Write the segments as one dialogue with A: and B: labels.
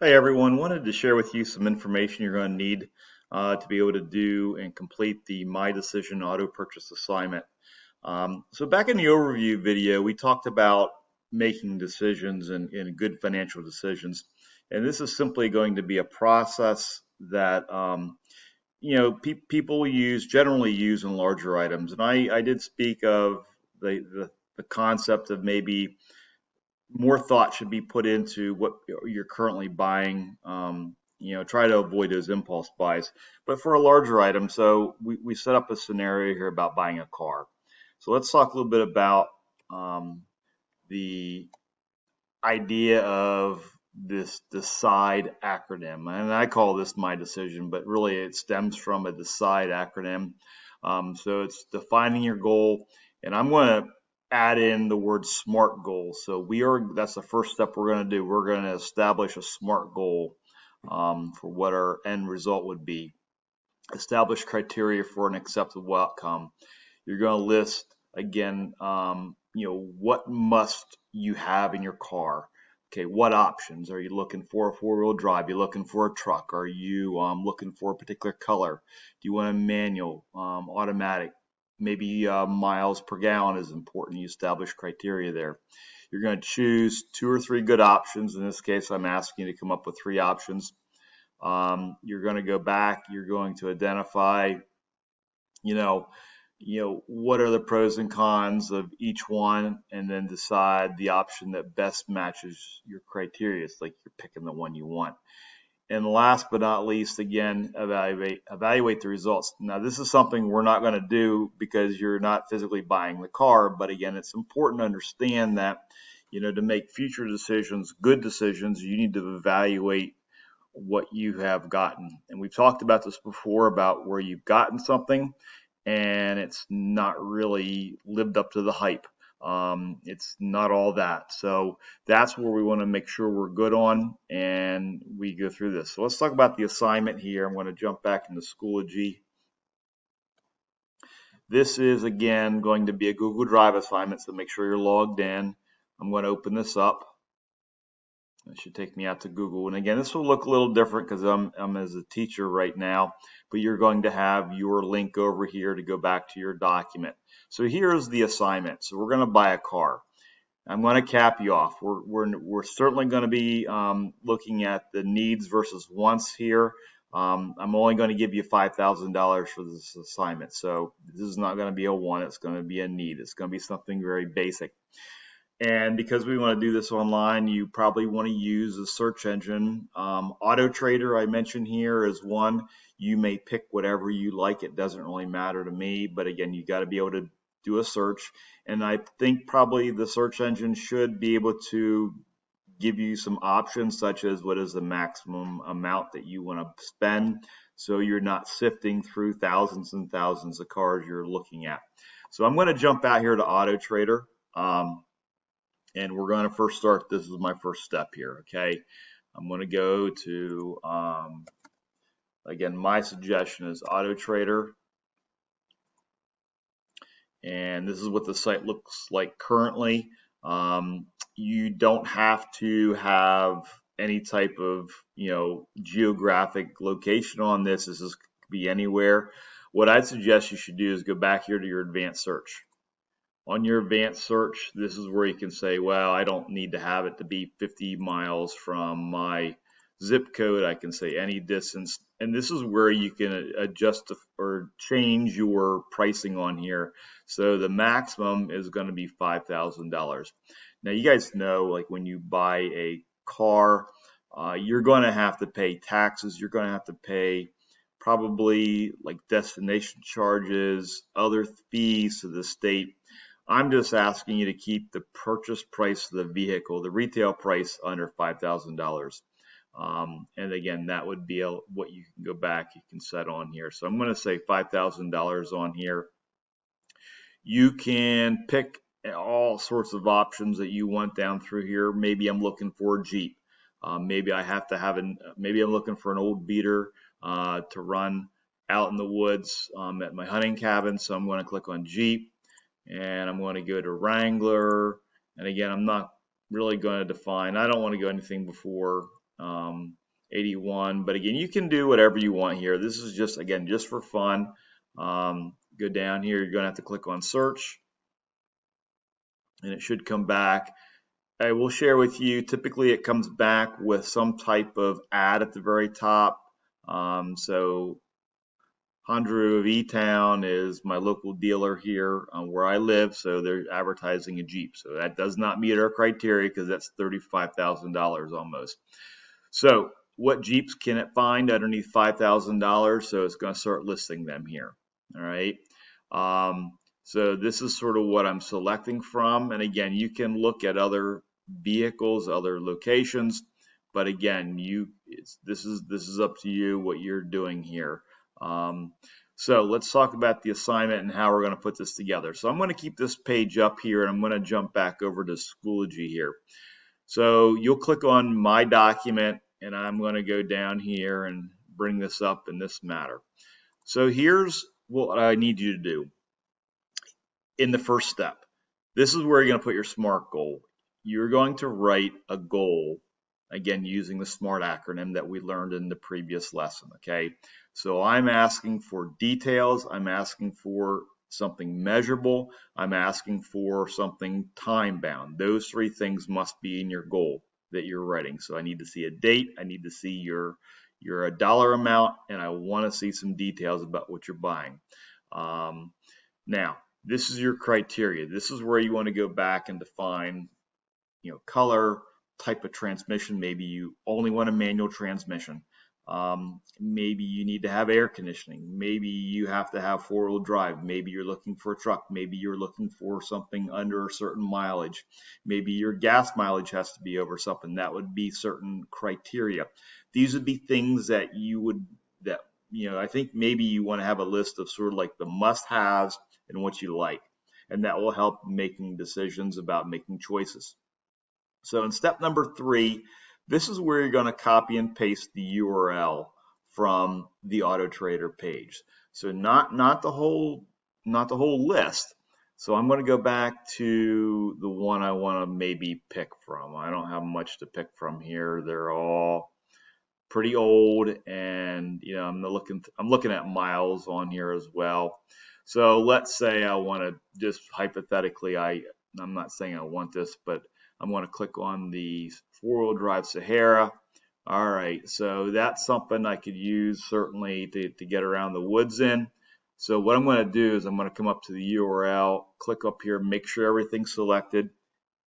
A: Hey everyone, wanted to share with you some information you're going to need to be able to do and complete the My Decision auto purchase assignment. So back in the overview video, we talked about making decisions and good financial decisions. And this is simply going to be a process that people generally use in larger items. And I did speak of the concept of maybe more thought should be put into what you're currently buying. Try to avoid those impulse buys. But for a larger item, so we set up a scenario here about buying a car. So let's talk a little bit about the idea of this DECIDE acronym. And I call this My Decision, but really it stems from a DECIDE acronym. So it's defining your goal. And I'm going to add in the word SMART goal. So that's the first step we're going to do. We're going to establish a SMART goal for what our end result would be. Establish criteria for an acceptable outcome. You're going to list again, what must you have in your car? Okay, what options are you looking for? A four-wheel drive? Are you looking for a truck? Are you looking for a particular color? Do you want a manual, automatic? Maybe miles per gallon is important. You establish criteria there. You're going to choose 2 or 3 good options. In this case, I'm asking you to come up with 3 options. You're going to go back. You're going to identify, you know, what are the pros and cons of each one, and then decide the option that best matches your criteria. It's like you're picking the one you want. And last but not least, again, evaluate the results. Now, this is something we're not going to do because you're not physically buying the car, but again, it's important to understand that, to make future decisions, good decisions, you need to evaluate what you have gotten. And we've talked about this before about where you've gotten something and it's not really lived up to the hype. It's not all that. So that's where we want to make sure we're good on and we go through this. So let's talk about the assignment here. I'm going to jump back into Schoology. This is again going to be a Google Drive assignment, so make sure you're logged in. I'm going to open this up. It should take me out to Google. And again, this will look a little different because I'm as a teacher right now, but you're going to have your link over here to go back to your document. So here's the assignment. So we're going to buy a car. I'm going to cap you off. We're certainly going to be looking at the needs versus wants here. I'm only going to give you $5,000 for this assignment. So this is not going to be a want. It's going to be a need. It's going to be something very basic. And because we want to do this online, you probably want to use a search engine. Auto Trader, I mentioned here, is one. You may pick whatever you like. It doesn't really matter to me. But again, you got to be able to do a search. And I think probably the search engine should be able to give you some options, such as what is the maximum amount that you want to spend, so you're not sifting through thousands and thousands of cars you're looking at. So I'm going to jump out here to Auto Trader. And we're going to first start, this is my first step here, okay? I'm going to go to, again, my suggestion is Auto Trader. And this is what the site looks like currently. You don't have to have any type of, geographic location on this. This could be anywhere. What I'd suggest you should do is go back here to your advanced search. On your advanced search, this is where you can say, well, I don't need to have it to be 50 miles from my zip code. I can say any distance. And this is where you can adjust or change your pricing on here. So the maximum is going to be $5,000. Now, you guys know, like when you buy a car, you're going to have to pay taxes. You're going to have to pay probably like destination charges, other fees to the state. I'm just asking you to keep the purchase price of the vehicle, the retail price, under $5,000. And again, that would be what you can go back, you can set on here. So I'm going to say $5,000 on here. You can pick all sorts of options that you want down through here. Maybe I'm looking for a Jeep. Maybe I have to have maybe I'm looking for an old beater to run out in the woods at my hunting cabin. So I'm going to click on Jeep. And I'm going to go to Wrangler. And again, I'm not really going to define. I don't want to go anything before 81. But again, you can do whatever you want here. This is just, again, just for fun. Go down here, you're going to have to click on search, and it should come back. I will share with you, typically it comes back with some type of ad at the very top. So Hondru of E-Town is my local dealer here where I live, so they're advertising a Jeep. So that does not meet our criteria because that's $35,000 almost. So what Jeeps can it find underneath $5,000? So it's going to start listing them here. All right. So this is sort of what I'm selecting from. And again, you can look at other vehicles, other locations, but again, this is up to you what you're doing here. So let's talk about the assignment and how we're going to put this together. So I'm going to keep this page up here, and I'm going to jump back over to Schoology here. So you'll click on My Document, and I'm going to go down here and bring this up in this matter. So here's what I need you to do in the first step. This is where you're going to put your SMART goal. You're going to write a goal, again, using the SMART acronym that we learned in the previous lesson, okay? So I'm asking for details. I'm asking for something measurable. I'm asking for something time-bound. Those three things must be in your goal that you're writing. So I need to see a date. I need to see your dollar amount, and I want to see some details about what you're buying. Now, this is your criteria. This is where you want to go back and define, color, type of transmission. Maybe you only want a manual transmission. Maybe you need to have air conditioning. Maybe you have to have four-wheel drive. Maybe you're looking for a truck. Maybe you're looking for something under a certain mileage. Maybe your gas mileage has to be over something. That would be certain criteria. These would be things that I think maybe you want to have a list of sort of like the must-haves and what you like. And that will help making decisions about making choices. So in step number 3, this is where you're going to copy and paste the URL from the AutoTrader page. So not the whole list. So I'm going to go back to the one I want to maybe pick from. I don't have much to pick from here. They're all pretty old, and I'm looking at miles on here as well. So let's say I want to just hypothetically, I'm not saying I want this, but I'm going to click on the four-wheel drive Sahara. All right, so that's something I could use certainly to get around the woods in. So what I'm going to do is I'm going to come up to the URL, click up here, make sure everything's selected,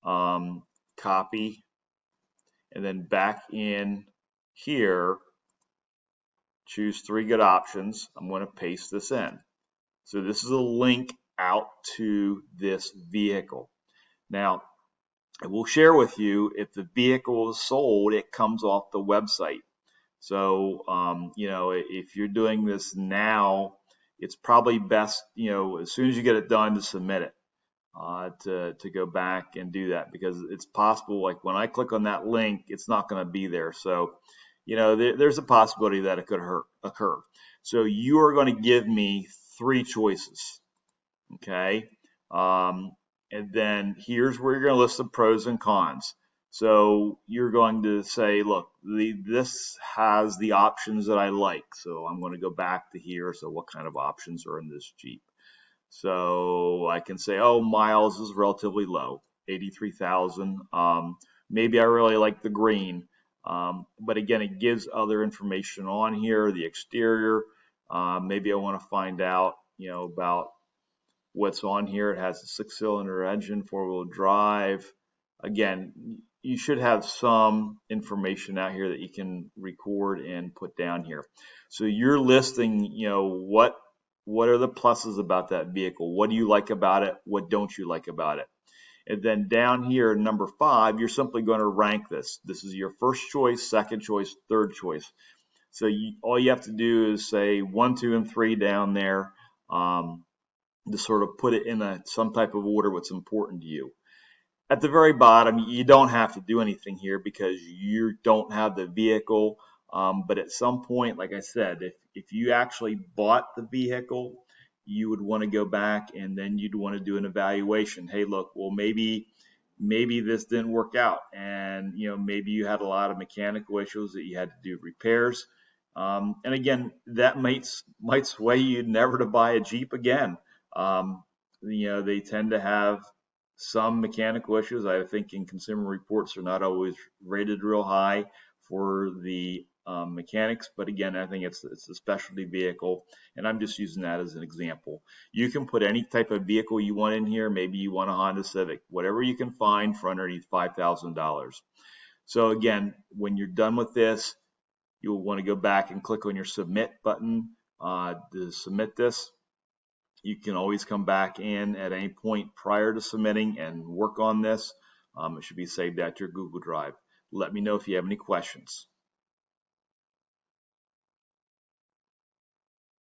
A: copy, and then back in here, choose 3 good options. I'm going to paste this in. So this is a link out to this vehicle. Now, I will share with you, if the vehicle is sold, it comes off the website. So, if you're doing this now, it's probably best, as soon as you get it done, to submit it, to go back and do that, because it's possible, like when I click on that link, it's not going to be there. So, there's a possibility that it could occur. So you are going to give me 3 choices, okay? And then here's where you're going to list the pros and cons. So you're going to say, look, this has the options that I like. So I'm going to go back to here. So what kind of options are in this Jeep? So I can say, oh, miles is relatively low, 83,000. Maybe I really like the green. But again, it gives other information on here, the exterior. Maybe I want to find out, about what's on here. It has a 6-cylinder engine, 4-wheel drive. Again, you should have some information out here that you can record and put down here. So you're listing, what are the pluses about that vehicle? What do you like about it? What don't you like about it? And then down here, number 5, you're simply going to rank this. This is your first choice, second choice, third choice. So all you have to do is say 1, 2, and 3 down there, to sort of put it in some type of order what's important to you. At the very bottom, you don't have to do anything here because you don't have the vehicle. But at some point, like I said, if you actually bought the vehicle, you would want to go back and then you'd want to do an evaluation. Hey, look, well, maybe maybe this didn't work out, and maybe you had a lot of mechanical issues that you had to do repairs. And again, that might sway you never to buy a Jeep again. They tend to have some mechanical issues. I think in Consumer Reports are not always rated real high for the mechanics, but again, I think it's a specialty vehicle, and I'm just using that as an example. You can put any type of vehicle you want in here. Maybe you want a Honda Civic, whatever you can find for underneath $5,000. So again, when you're done with this, you'll want to go back and click on your submit button to submit this. You can always come back in at any point prior to submitting and work on this. It should be saved at your Google Drive. Let me know if you have any questions.